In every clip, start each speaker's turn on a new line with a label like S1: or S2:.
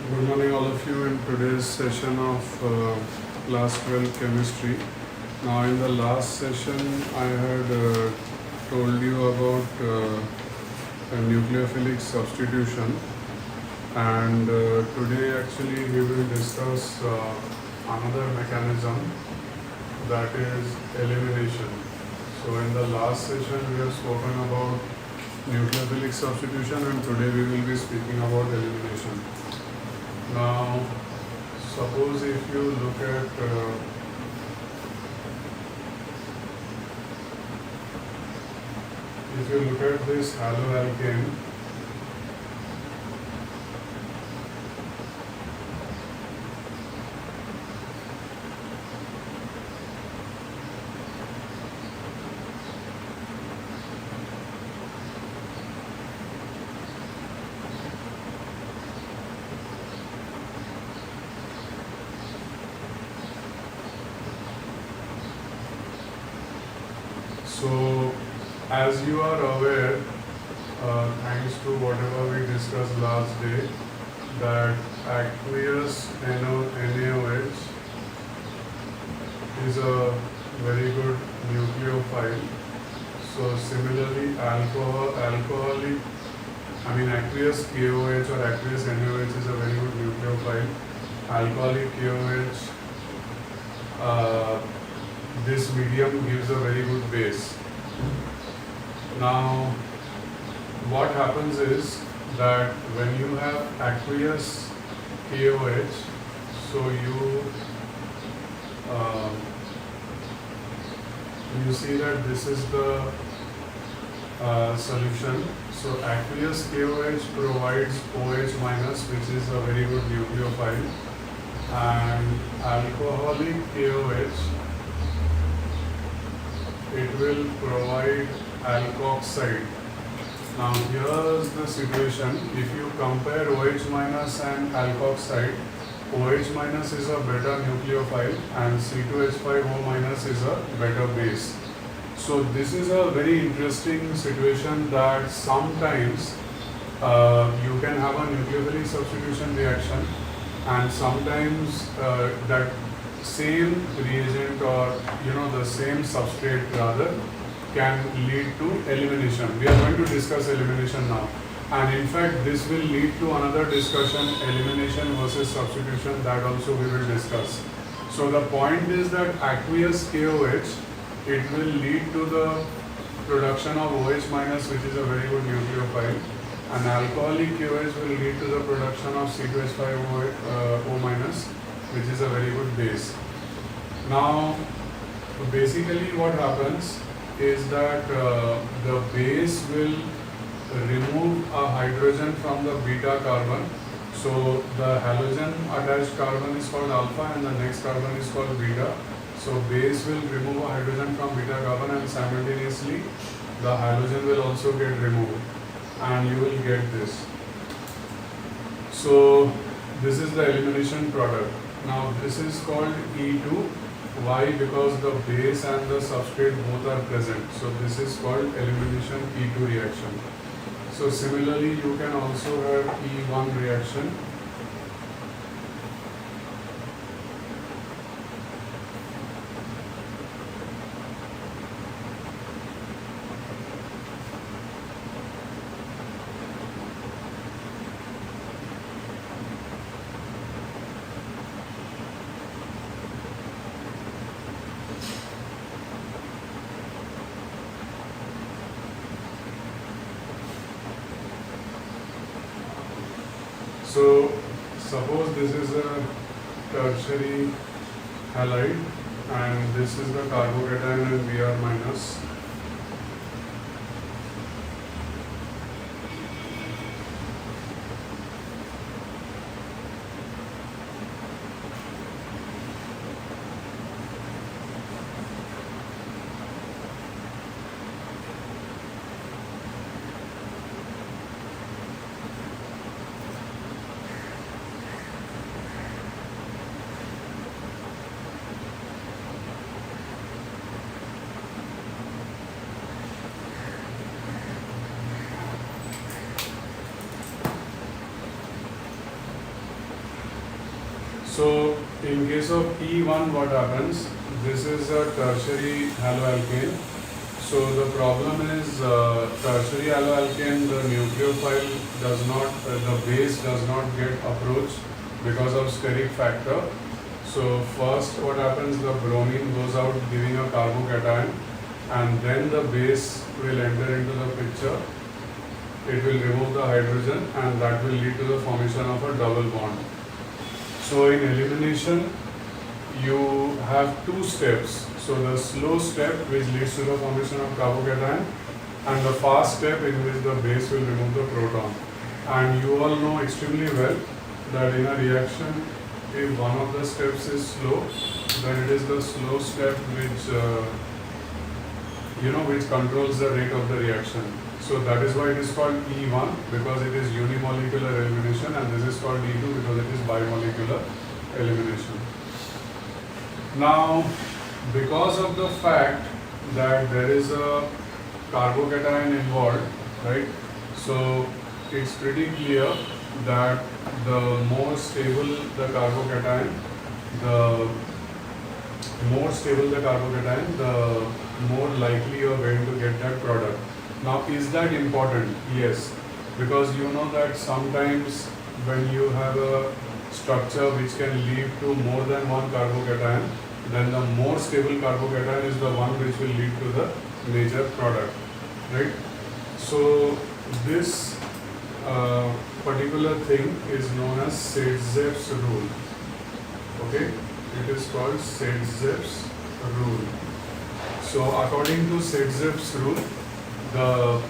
S1: Good morning, all of you, in today's session of class 12 chemistry. Now, in the last session, I had told you about a nucleophilic substitution, and today, actually, we will discuss another mechanism, that is elimination. So, in the last session, we have spoken about nucleophilic substitution, and today we will be speaking about elimination. Now, suppose if you look at this haloalkane, so as you are aware, thanks to whatever we discussed last day, that aqueous NaOH is a very good nucleophile. So similarly, aqueous KOH or aqueous NaOH is a very good nucleophile. Alcoholic KOH, this medium gives a very good base. Now, what happens is that when you have aqueous KOH, so you see that this is the solution. So aqueous KOH provides OH minus, which is a very good nucleophile, and alcoholic KOH, it will provide alkoxide. Now here's the situation. If you compare OH minus and alkoxide, OH minus is a better nucleophile and C2H5O minus is a better base. So this is a very interesting situation, that sometimes you can have a nucleophilic substitution reaction, and sometimes that same reagent, or the same substrate rather, can lead to elimination. We are going to discuss elimination now, and in fact this will lead to another discussion, elimination versus substitution, that also we will discuss. So the point is that aqueous KOH, it will lead to the production of OH minus, which is a very good nucleophile, and alcoholic KOH will lead to the production of C2H5O minus, which is a very good base. Now, basically what happens is that the base will remove a hydrogen from the beta carbon. So the halogen attached carbon is called alpha and the next carbon is called beta. So base will remove a hydrogen from beta carbon, and simultaneously the halogen will also get removed, and you will get this. So this is the elimination product. Now this is called E2. Why? Because the base and the substrate both are present. So this is called elimination E2 reaction. So similarly, you can also have E1 reaction. So suppose this is a tertiary halide and this is the carbocation and Br minus. So in case of E1, what happens? This is a tertiary haloalkane. So the problem is tertiary haloalkane, the nucleophile does not, the base does not get approached because of steric factor. So first what happens, the bromine goes out giving a carbocation, and then the base will enter into the picture. It will remove the hydrogen, and that will lead to the formation of a double bond. So in elimination, you have two steps. So the slow step, which leads to the formation of carbocation, and the fast step in which the base will remove the proton. And you all know extremely well that in a reaction, if one of the steps is slow, then it is the slow step which which controls the rate of the reaction. So that is why it is called E1, because it is unimolecular elimination, and this is called E2 because it is bimolecular elimination. Now, because of the fact that there is a carbocation involved, right? So it's pretty clear that the more stable the carbocation, the more likely you are going to get that product. Now, is that important? Yes, because you know that sometimes when you have a structure which can lead to more than one carbocation, then the more stable carbocation is the one which will lead to the major product, right? So this particular thing is known as Saint-Zep's rule. Okay, it is called Saint-Zep's rule. So according to Saint-Zep's rule, the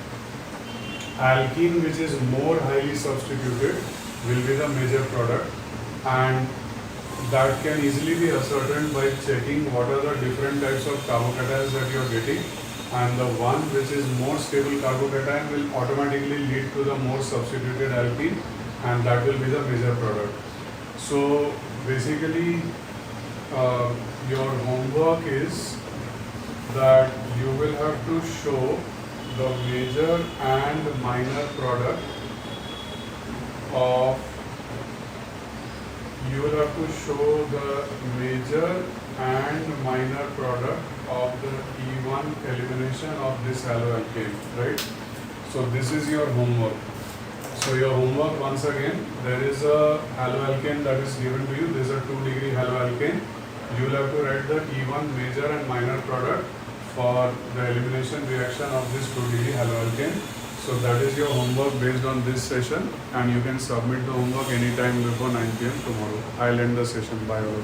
S1: alkene which is more highly substituted will be the major product, and that can easily be ascertained by checking what are the different types of carbocations that you are getting, and the one which is more stable carbocation will automatically lead to the more substituted alkene, and that will be the major product. So basically your homework is that you will have to show the major and minor product of you will have to show the major and minor product of the E1 elimination of this haloalkane, right? So this is your homework. So your homework, once again, there is a haloalkane that is given to you. This is a 2-degree haloalkane. You will have to write the E1 major and minor product for the elimination reaction of this 2-degree haloalkane. So that is your homework based on this session, and you can submit the homework anytime before 9 p.m. tomorrow. I'll end the session. Bye all.